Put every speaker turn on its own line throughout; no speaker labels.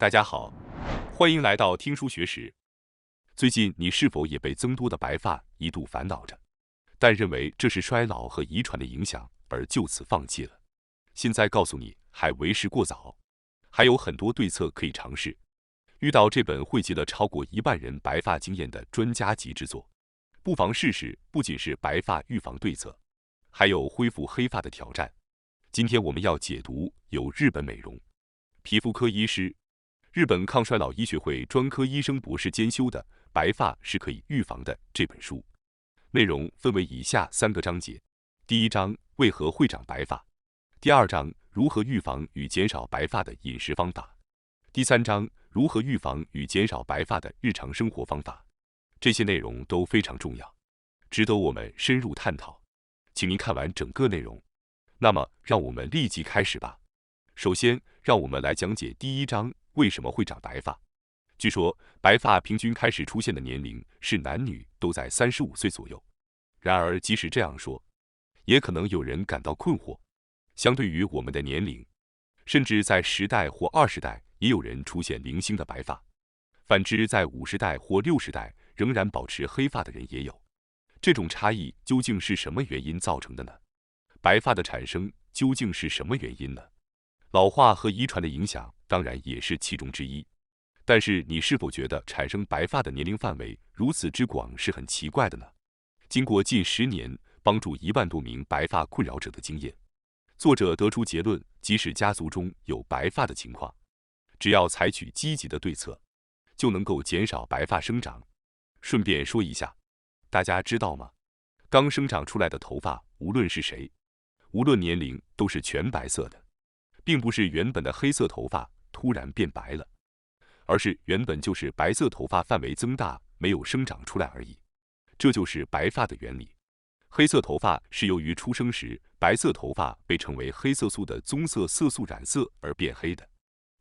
大家好，欢迎来到听书学史。最近你是否也被增多的白发一度烦恼着，但认为这是衰老和遗传的影响而就此放弃了？现在告诉你，还为时过早，还有很多对策可以尝试。遇到这本汇集了超过1万人白发经验的专家级之作，不妨试试。不仅是白发预防对策，还有恢复黑发的挑战。今天我们要解读由日本美容皮肤科医师、日本抗衰老医学会专科医生博士兼修的《白发是可以预防的》这本书。内容分为以下3个章节：第1章为何会长白发；第2章如何预防与减少白发的饮食方法；第3章如何预防与减少白发的日常生活方法。这些内容都非常重要，值得我们深入探讨。请您看完整个内容。那么，让我们立即开始吧。首先，让我们来讲解第1章为什么会长白发。据说，白发平均开始出现的年龄是男女都在35岁左右。然而，即使这样说，也可能有人感到困惑。相对于我们的年龄，甚至在10代或20代，也有人出现零星的白发；反之，在50代或60代仍然保持黑发的人也有。这种差异究竟是什么原因造成的呢？白发的产生究竟是什么原因呢？老化和遗传的影响当然也是其中之一。但是你是否觉得产生白发的年龄范围如此之广是很奇怪的呢？经过近10年帮助1万多名白发困扰者的经验，作者得出结论，即使家族中有白发的情况，只要采取积极的对策，就能够减少白发生长。顺便说一下，大家知道吗？刚生长出来的头发，无论是谁，无论年龄，都是全白色的，并不是原本的黑色头发突然变白了，而是原本就是白色头发范围增大，没有生长出来而已。这就是白发的原理。黑色头发是由于出生时白色头发被称为黑色素的棕色色素染色而变黑的。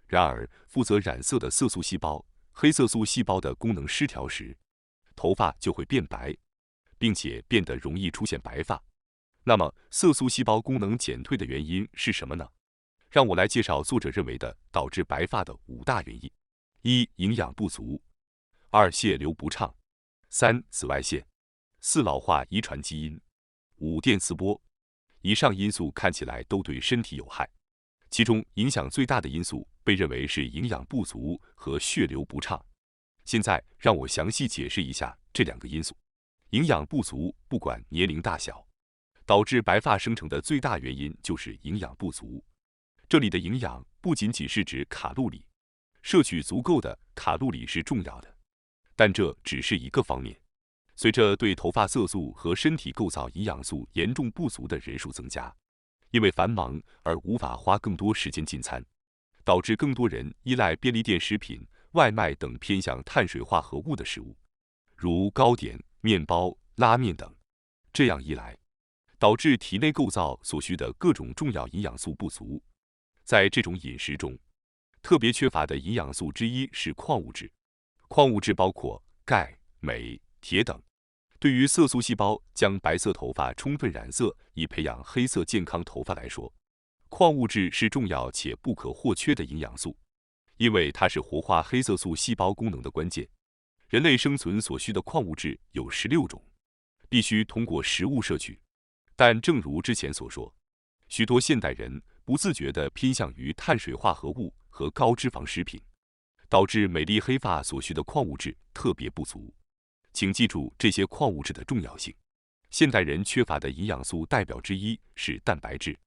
然而，负责染色的色素细胞、黑色素细胞的功能失调时，头发就会变白，并且变得容易出现白发。那么，色素细胞功能减退的原因是什么呢？让我来介绍作者认为的导致白发的5大原因：1. 营养不足； 2. 血流不畅； 3. 紫外线； 4. 老化遗传基因； 5. 电磁波。以上因素看起来都对身体有害，其中影响最大的因素被认为是营养不足和血流不畅。现在让我详细解释一下这2个因素。营养不足，不管年龄大小，导致白发生成的最大原因就是营养不足。这里的营养不仅仅是指卡路里，摄取足够的卡路里是重要的，但这只是一个方面。随着对头发色素和身体构造营养素严重不足的人数增加，因为繁忙而无法花更多时间进餐，导致更多人依赖便利店食品、外卖等偏向碳水化合物的食物，如糕点、面包、拉面等。这样一来，导致体内构造所需的各种重要营养素不足。在这种饮食中，特别缺乏的营养素之一是矿物质。矿物质包括钙、镁、铁等。对于色素细胞将白色头发充分染色以培养黑色健康头发来说，矿物质是重要且不可或缺的营养素，因为它是活化黑色素细胞功能的关键。人类生存所需的矿物质有16种，必须通过食物摄取。但正如之前所说，许多现代人不自觉地偏向于碳水化合物和高脂肪食品，导致美丽黑发所需的矿物质特别不足。请记住这些矿物质的重要性。现代人缺乏的营养素代表之一是蛋白质。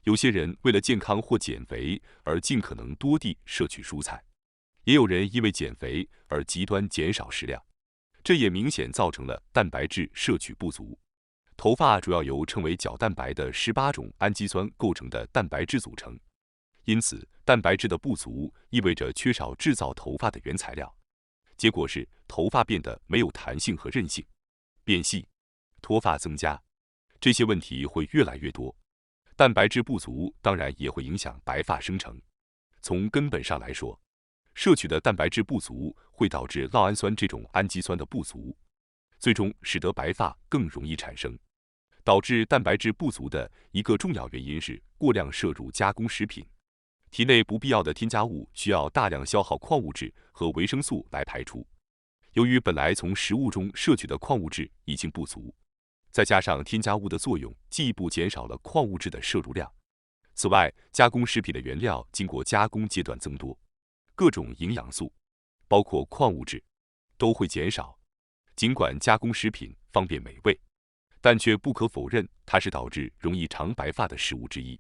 有些人为了健康或减肥而尽可能多地摄取蔬菜，也有人因为减肥而极端减少食量，这也明显造成了蛋白质摄取不足。头发主要由称为角蛋白的18种氨基酸构成的蛋白质组成，因此蛋白质的不足意味着缺少制造头发的原材料，结果是头发变得没有弹性和韧性，变细、脱发增加，这些问题会越来越多。蛋白质不足当然也会影响白发生成。从根本上来说，摄取的蛋白质不足会导致酪氨酸这种氨基酸的不足，最终使得白发更容易产生。导致蛋白质不足的一个重要原因是过量摄入加工食品，体内不必要的添加物需要大量消耗矿物质和维生素来排出。由于本来从食物中摄取的矿物质已经不足，再加上添加物的作用，进一步减少了矿物质的摄入量。此外，加工食品的原料经过加工阶段增多，各种营养素，包括矿物质，都会减少。尽管加工食品方便美味，但却不可否认它是导致容易长白发的食物之一。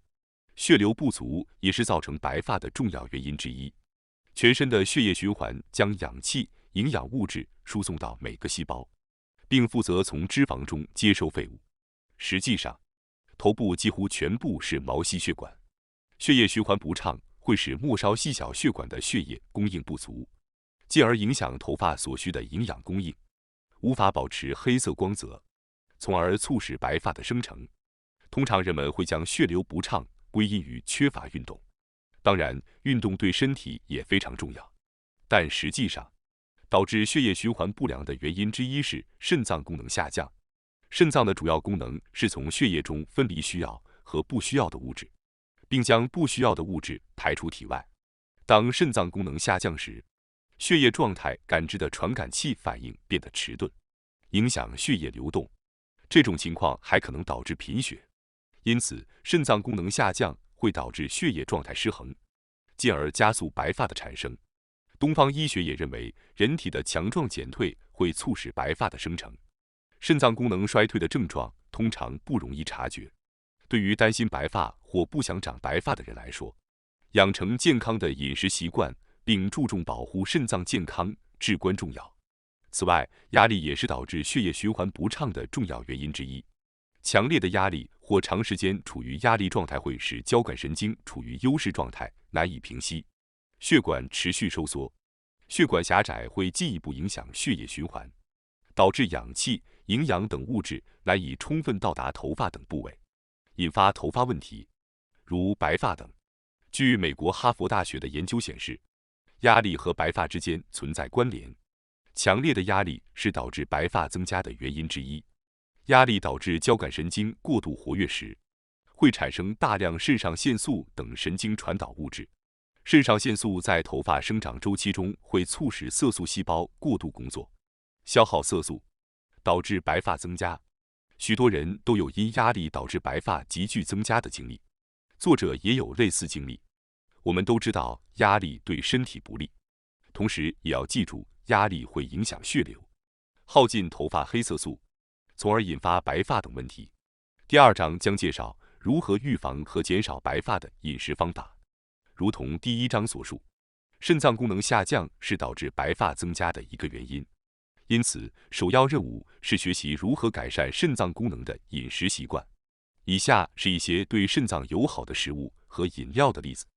血流不足也是造成白发的重要原因之一。全身的血液循环将氧气、营养物质输送到每个细胞，并负责从脂肪中接收废物。实际上，头部几乎全部是毛细血管，血液循环不畅会使末梢细小血管的血液供应不足，进而影响头发所需的营养供应，无法保持黑色光泽，从而促使白发的生成。通常人们会将血流不畅归因于缺乏运动。当然，运动对身体也非常重要，但实际上，导致血液循环不良的原因之一是肾脏功能下降。肾脏的主要功能是从血液中分离需要和不需要的物质，并将不需要的物质排出体外。当肾脏功能下降时，血液状态感知的传感器反应变得迟钝，影响血液流动。这种情况还可能导致贫血。因此，肾脏功能下降会导致血液状态失衡，进而加速白发的产生。东方医学也认为，人体的强壮减退会促使白发的生成。肾脏功能衰退的症状通常不容易察觉。对于担心白发或不想长白发的人来说，养成健康的饮食习惯并注重保护肾脏健康至关重要。此外，压力也是导致血液循环不畅的重要原因之一。强烈的压力或长时间处于压力状态会使交感神经处于优势状态，难以平息，血管持续收缩，血管狭窄会进一步影响血液循环，导致氧气、营养等物质难以充分到达头发等部位，引发头发问题，如白发等。据美国哈佛大学的研究显示，压力和白发之间存在关联。强烈的压力是导致白发增加的原因之一。压力导致交感神经过度活跃时，会产生大量肾上腺素等神经传导物质。肾上腺素在头发生长周期中会促使色素细胞过度工作，消耗色素，导致白发增加。许多人都有因压力导致白发急剧增加的经历，作者也有类似经历。我们都知道压力对身体不利，同时也要记住压力会影响血流，耗尽头发黑色素，从而引发白发等问题。第2章将介绍如何预防和减少白发的饮食方法。如同第1章所述，肾脏功能下降是导致白发增加的一个原因，因此首要任务是学习如何改善肾脏功能的饮食习惯。以下是一些对肾脏友好的食物和饮料的例子：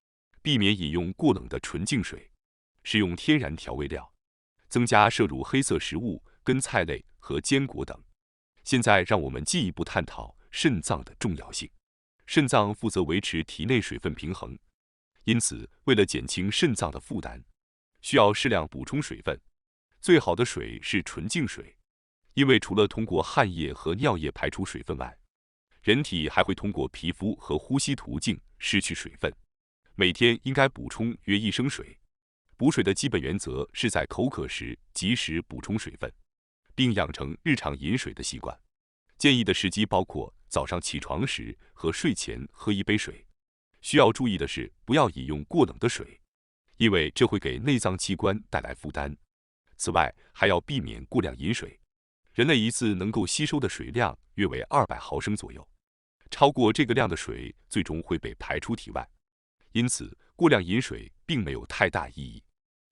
避免饮用过冷的纯净水，使用天然调味料，增加摄入黑色食物、根菜类和坚果等。现在让我们进一步探讨肾脏的重要性。肾脏负责维持体内水分平衡，因此为了减轻肾脏的负担，需要适量补充水分。最好的水是纯净水，因为除了通过汗液和尿液排出水分外，人体还会通过皮肤和呼吸途径失去水分。每天应该补充约1升水。补水的基本原则是在口渴时及时补充水分，并养成日常饮水的习惯。建议的时机包括早上起床时和睡前喝1杯水。需要注意的是，不要饮用过冷的水，因为这会给内脏器官带来负担。此外，还要避免过量饮水。人类一次能够吸收的水量约为200毫升左右，超过这个量的水最终会被排出体外，因此过量饮水并没有太大意义。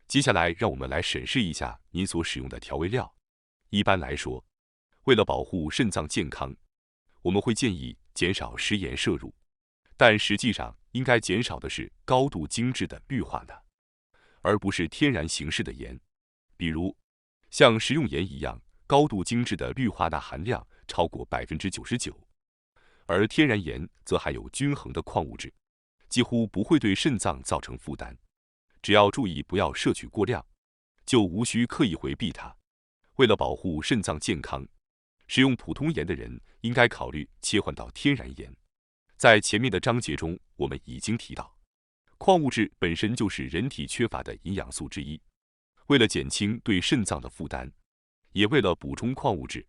接下来，让我们来审视一下您所使用的调味料。一般来说，为了保护肾脏健康，我们会建议减少食盐摄入，但实际上应该减少的是高度精制的氯化钠，而不是天然形式的盐。比如，像食用盐一样，高度精制的氯化钠含量超过99%，而天然盐则含有均衡的矿物质，几乎不会对肾脏造成负担。只要注意不要摄取过量，就无需刻意回避它。为了保护肾脏健康，使用普通盐的人应该考虑切换到天然盐。在前面的章节中，我们已经提到，矿物质本身就是人体缺乏的营养素之一，为了减轻对肾脏的负担，也为了补充矿物质，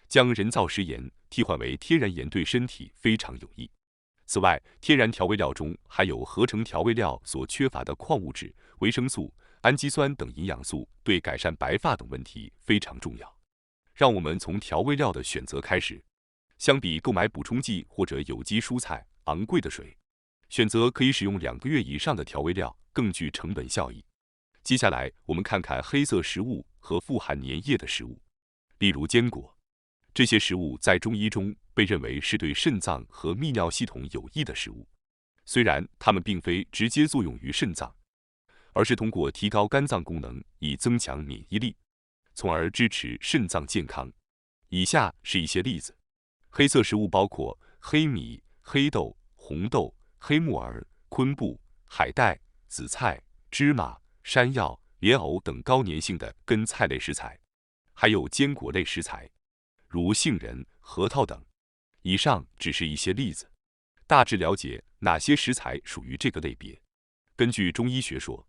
将人造食盐替换为天然盐对身体非常有益。此外，天然调味料中含有合成调味料所缺乏的矿物质、维生素、氨基酸等营养素，对改善白发等问题非常重要。让我们从调味料的选择开始。相比购买补充剂或者有机蔬菜、昂贵的水，选择可以使用2个月以上的调味料更具成本效益。接下来，我们看看黑色食物和富含粘液的食物，例如坚果。这些食物在中医中被认为是对肾脏和泌尿系统有益的食物，虽然它们并非直接作用于肾脏，而是通过提高肝脏功能以增强免疫力，从而支持肾脏健康。以下是一些例子。黑色食物包括黑米、黑豆、红豆、黑木耳、昆布、海带、紫菜、芝麻、山药、莲藕等高粘性的根菜类食材，还有坚果类食材，如杏仁、核桃等。以上只是一些例子，大致了解哪些食材属于这个类别。根据中医学说，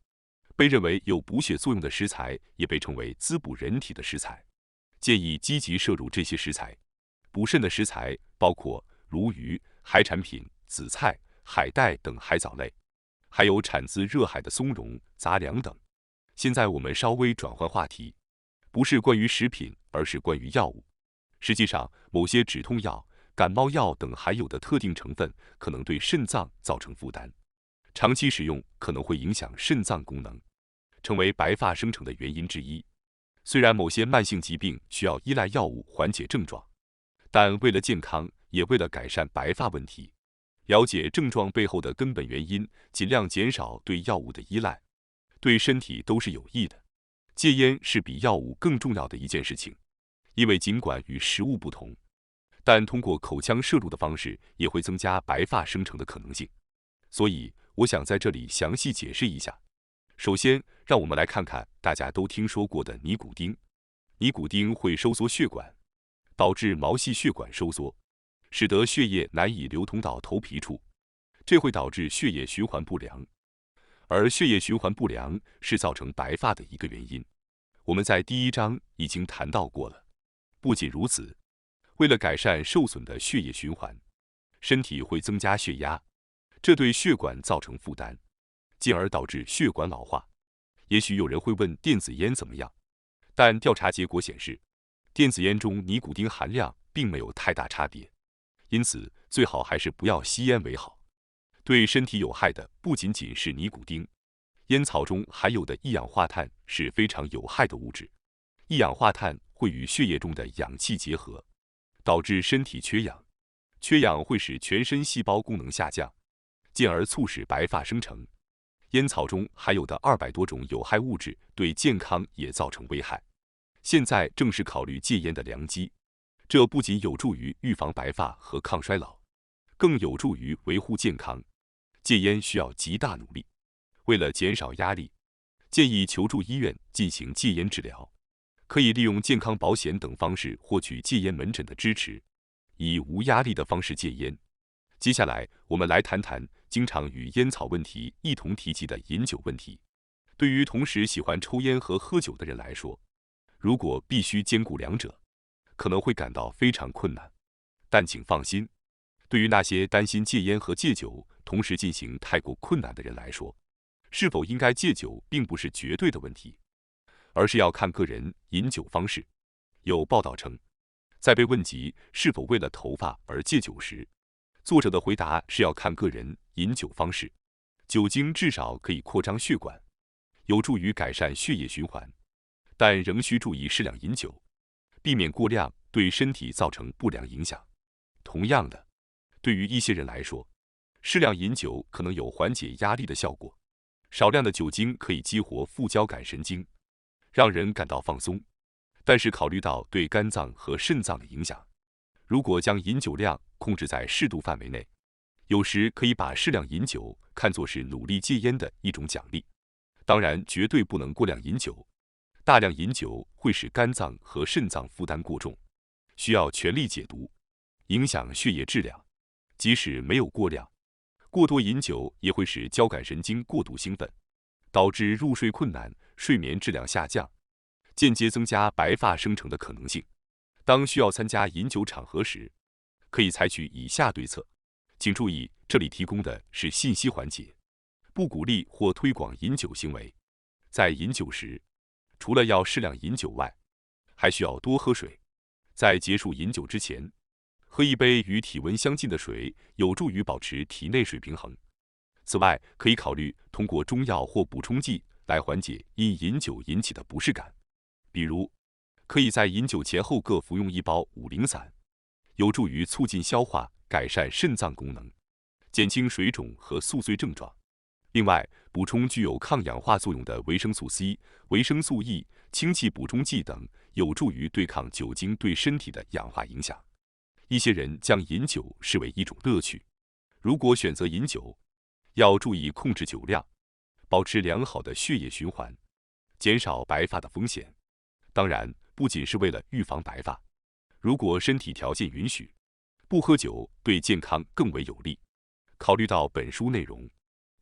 被认为有补血作用的食材也被称为滋补人体的食材，建议积极摄入这些食材。补肾的食材包括鲈鱼、海产品、紫菜、海带等海藻类，还有产自热海的松茸、杂粮等。现在我们稍微转换话题，不是关于食品，而是关于药物。实际上，某些止痛药、感冒药等含有的特定成分可能对肾脏造成负担，长期使用可能会影响肾脏功能，成为白发生成的原因之一。虽然某些慢性疾病需要依赖药物缓解症状，但为了健康，也为了改善白发问题，了解症状背后的根本原因，尽量减少对药物的依赖，对身体都是有益的。戒烟是比药物更重要的一件事情，因为尽管与食物不同，但通过口腔摄入的方式也会增加白发生成的可能性。所以，我想在这里详细解释一下。首先，让我们来看看大家都听说过的尼古丁。尼古丁会收缩血管，导致毛细血管收缩，使得血液难以流通到头皮处，这会导致血液循环不良。而血液循环不良是造成白发的一个原因，我们在第1章已经谈到过了。不仅如此，为了改善受损的血液循环，身体会增加血压，这对血管造成负担，进而导致血管老化。也许有人会问电子烟怎么样？但调查结果显示，电子烟中尼古丁含量并没有太大差别，因此最好还是不要吸烟为好。对身体有害的不仅仅是尼古丁，烟草中含有的一氧化碳是非常有害的物质。一氧化碳会与血液中的氧气结合，导致身体缺氧，缺氧会使全身细胞功能下降，进而促使白发生成。烟草中含有的200多种有害物质对健康也造成危害。现在正是考虑戒烟的良机，这不仅有助于预防白发和抗衰老，更有助于维护健康。戒烟需要极大努力，为了减少压力，建议求助医院进行戒烟治疗，可以利用健康保险等方式获取戒烟门诊的支持，以无压力的方式戒烟。接下来，我们来谈谈经常与烟草问题一同提及的饮酒问题。对于同时喜欢抽烟和喝酒的人来说，如果必须兼顾两者，可能会感到非常困难。但请放心，对于那些担心戒烟和戒酒同时进行太过困难的人来说，是否应该戒酒并不是绝对的问题，而是要看个人饮酒方式。有报道称，在被问及是否为了头发而戒酒时，作者的回答是要看个人饮酒方式。酒精至少可以扩张血管，有助于改善血液循环，但仍需注意适量饮酒，避免过量对身体造成不良影响。同样的，对于一些人来说，适量饮酒可能有缓解压力的效果。少量的酒精可以激活副交感神经，让人感到放松。但是考虑到对肝脏和肾脏的影响，如果将饮酒量控制在适度范围内，有时可以把适量饮酒看作是努力戒烟的一种奖励。当然，绝对不能过量饮酒。大量饮酒会使肝脏和肾脏负担过重，需要全力解毒，影响血液质量。即使没有过量，过多饮酒也会使交感神经过度兴奋，导致入睡困难、睡眠质量下降，间接增加白发生成的可能性。当需要参加饮酒场合时，可以采取以下对策。请注意，这里提供的是信息环节，不鼓励或推广饮酒行为。在饮酒时，除了要适量饮酒外，还需要多喝水。在结束饮酒之前，喝一杯与体温相近的水，有助于保持体内水平衡。此外，可以考虑通过中药或补充剂来缓解因饮酒引起的不适感，比如可以在饮酒前后各服用1包5苓散，有助于促进消化，改善肾脏功能，减轻水肿和宿醉症状。另外，补充具有抗氧化作用的维生素 C、维生素 E、氢气补充剂等，有助于对抗酒精对身体的氧化影响。一些人将饮酒视为一种乐趣，如果选择饮酒，要注意控制酒量，保持良好的血液循环，减少白发的风险。当然，不仅是为了预防白发，如果身体条件允许，不喝酒对健康更为有利。考虑到本书内容，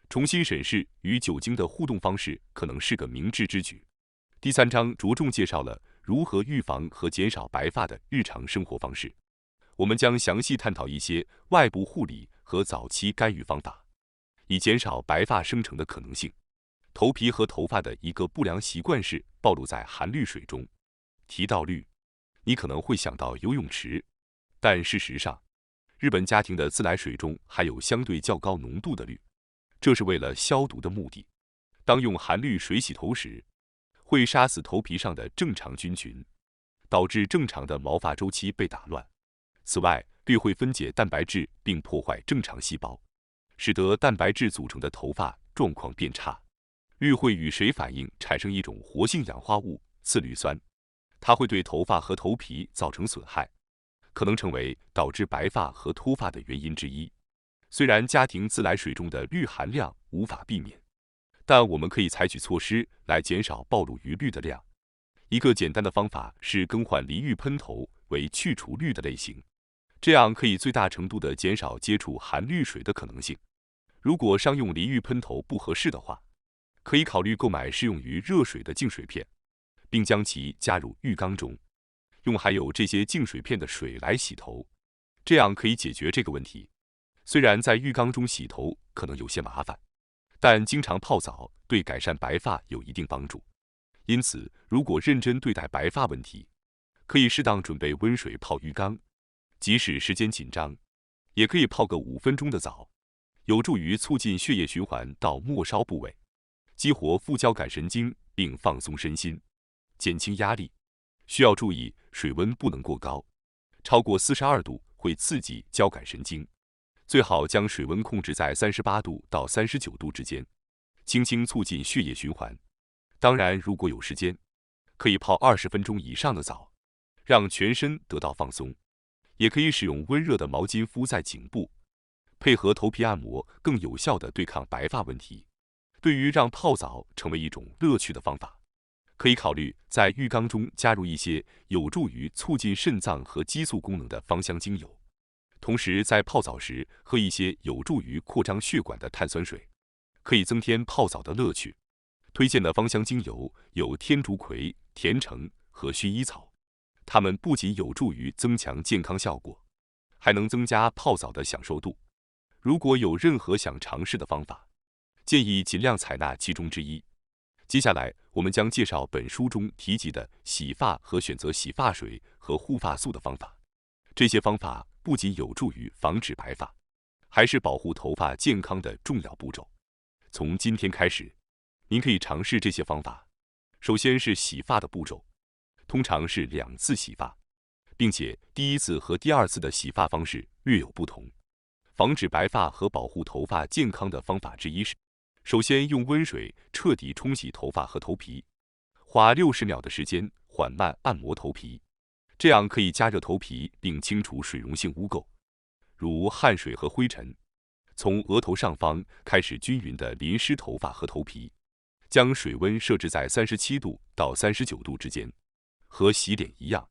重新审视与酒精的互动方式可能是个明智之举。第3章着重介绍了如何预防和减少白发的日常生活方式。我们将详细探讨一些外部护理和早期干预方法，以减少白发生成的可能性。头皮和头发的一个不良习惯是暴露在含氯水中。提到氯，你可能会想到游泳池，但事实上，日本家庭的自来水中含有相对较高浓度的氯，这是为了消毒的目的。当用含氯水洗头时，会杀死头皮上的正常菌群，导致正常的毛发周期被打乱。此外，氯会分解蛋白质并破坏正常细胞，使得蛋白质组成的头发状况变差。氯会与水反应，产生一种活性氧化物次氯酸，它会对头发和头皮造成损害，可能成为导致白发和脱发的原因之一。虽然家庭自来水中的氯含量无法避免，但我们可以采取措施来减少暴露于氯的量。一个简单的方法是更换离氯喷头为去除氯的类型，这样可以最大程度地减少接触含氯水的可能性。如果商用离氯喷头不合适的话，可以考虑购买适用于热水的净水片，并将其加入浴缸中，用含有这些净水片的水来洗头，这样可以解决这个问题。虽然在浴缸中洗头可能有些麻烦，但经常泡澡对改善白发有一定帮助。因此，如果认真对待白发问题，可以适当准备温水泡浴缸，即使时间紧张，也可以泡个5分钟的澡，有助于促进血液循环到末梢部位，激活副交感神经并放松身心，减轻压力。需要注意，水温不能过高，超过42度会刺激交感神经，最好将水温控制在38度到39度之间，轻轻促进血液循环。当然，如果有时间，可以泡20分钟以上的澡，让全身得到放松。也可以使用温热的毛巾敷在颈部，配合头皮按摩，更有效地对抗白发问题。对于让泡澡成为一种乐趣的方法，可以考虑在浴缸中加入一些有助于促进肾脏和激素功能的芳香精油，同时在泡澡时喝一些有助于扩张血管的碳酸水，可以增添泡澡的乐趣。推荐的芳香精油有天竺葵、甜橙和薰衣草，它们不仅有助于增强健康效果，还能增加泡澡的享受度。如果有任何想尝试的方法，建议尽量采纳其中之一。接下来，我们将介绍本书中提及的洗发和选择洗发水和护发素的方法。这些方法不仅有助于防止白发，还是保护头发健康的重要步骤。从今天开始，您可以尝试这些方法。首先是洗发的步骤，通常是2次洗发，并且第1次和第2次的洗发方式略有不同。防止白发和保护头发健康的方法之一是，首先用温水彻底冲洗头发和头皮，花60秒的时间缓慢按摩头皮，这样可以加热头皮并清除水溶性污垢，如汗水和灰尘。从额头上方开始均匀地淋湿头发和头皮，将水温设置在37度到39度之间，和洗脸一样，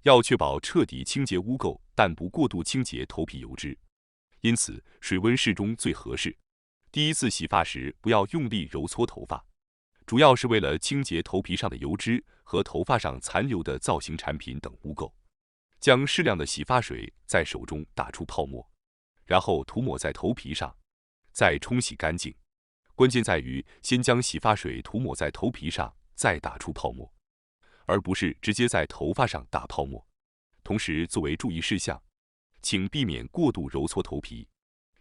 要确保彻底清洁污垢，但不过度清洁头皮油脂。因此水温适中最合适。第一次洗发时不要用力揉搓头发，主要是为了清洁头皮上的油脂和头发上残留的造型产品等污垢。将适量的洗发水在手中打出泡沫，然后涂抹在头皮上，再冲洗干净。关键在于先将洗发水涂抹在头皮上，再打出泡沫，而不是直接在头发上打泡沫。同时，作为注意事项，请避免过度揉搓头皮。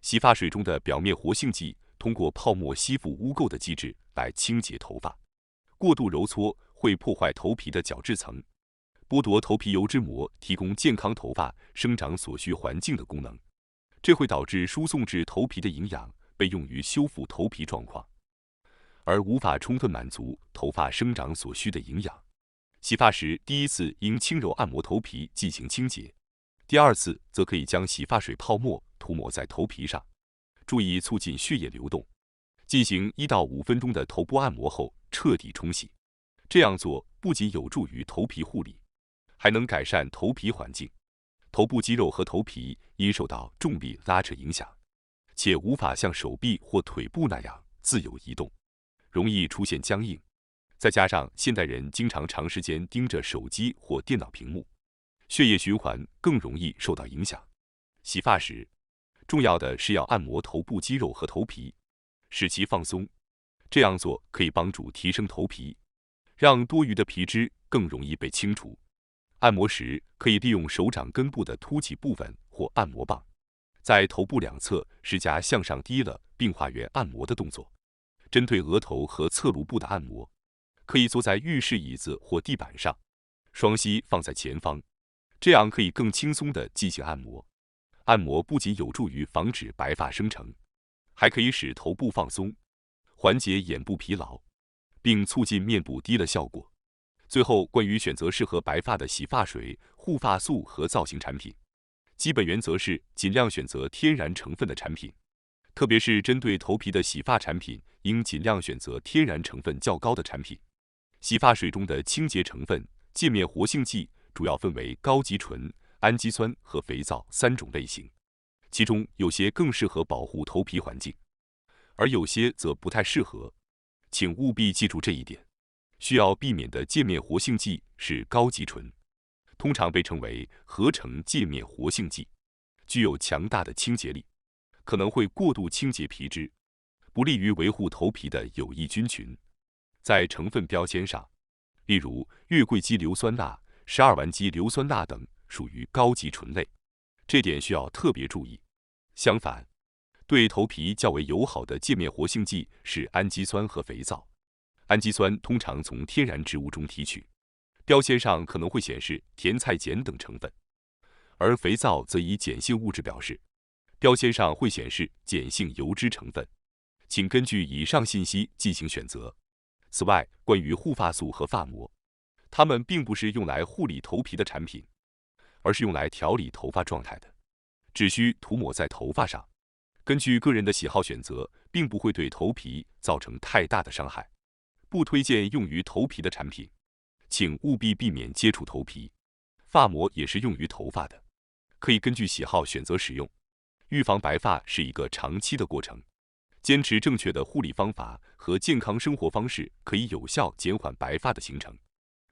洗发水中的表面活性剂通过泡沫吸附污垢的机制来清洁头发，过度揉搓会破坏头皮的角质层，剥夺头皮油脂膜提供健康头发生长所需环境的功能，这会导致输送至头皮的营养被用于修复头皮状况，而无法充分满足头发生长所需的营养。洗发时，第一次应轻柔按摩头皮进行清洁，第二次则可以将洗发水泡沫涂抹在头皮上，注意促进血液流动。进行1到5分钟的头部按摩后彻底冲洗。这样做不仅有助于头皮护理，还能改善头皮环境。头部肌肉和头皮因受到重力拉扯影响，且无法像手臂或腿部那样自由移动，容易出现僵硬。再加上现代人经常长时间盯着手机或电脑屏幕，血液循环更容易受到影响。洗发时，重要的是要按摩头部肌肉和头皮，使其放松。这样做可以帮助提升头皮，让多余的皮脂更容易被清除。按摩时可以利用手掌根部的凸起部分或按摩棒，在头部两侧施加向上低了并画圆按摩的动作。针对额头和侧颅部的按摩，可以坐在浴室椅子或地板上，双膝放在前方，这样可以更轻松地进行按摩。按摩不仅有助于防止白发生成，还可以使头部放松，缓解眼部疲劳，并促进面部低了效果。最后，关于选择适合白发的洗发水、护发素和造型产品，基本原则是尽量选择天然成分的产品，特别是针对头皮的洗发产品，应尽量选择天然成分较高的产品。洗发水中的清洁成分、界面活性剂主要分为高级醇、氨基酸和肥皂3种类型，其中有些更适合保护头皮环境，而有些则不太适合，请务必记住这一点。需要避免的界面活性剂是高级醇，通常被称为合成界面活性剂，具有强大的清洁力，可能会过度清洁皮脂，不利于维护头皮的有益菌群。在成分标签上，例如月桂基硫酸钠、12烷基硫酸钠等属于高级醇类，这点需要特别注意。相反，对头皮较为友好的界面活性剂是氨基酸和肥皂。氨基酸通常从天然植物中提取，标签上可能会显示甜菜碱等成分，而肥皂则以碱性物质表示，标签上会显示碱性油脂成分。请根据以上信息进行选择。此外，关于护发素和发膜，它们并不是用来护理头皮的产品，而是用来调理头发状态的，只需涂抹在头发上，根据个人的喜好选择，并不会对头皮造成太大的伤害。不推荐用于头皮的产品，请务必避免接触头皮。发膜也是用于头发的，可以根据喜好选择使用。预防白发是一个长期的过程，坚持正确的护理方法和健康生活方式，可以有效减缓白发的形成。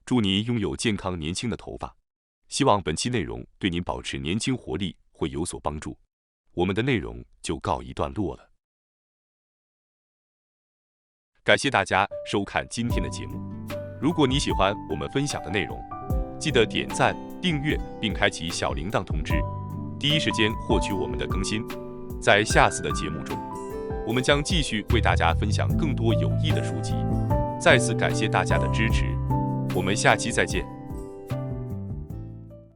祝您拥有健康年轻的头发。希望本期内容对您保持年轻活力会有所帮助。我们的内容就告一段落了。感谢大家收看今天的节目。如果你喜欢我们分享的内容，记得点赞、订阅并开启小铃铛通知，第一时间获取我们的更新。在下次的节目中，我们将继续为大家分享更多有益的书籍。再次感谢大家的支持，我们下期再见。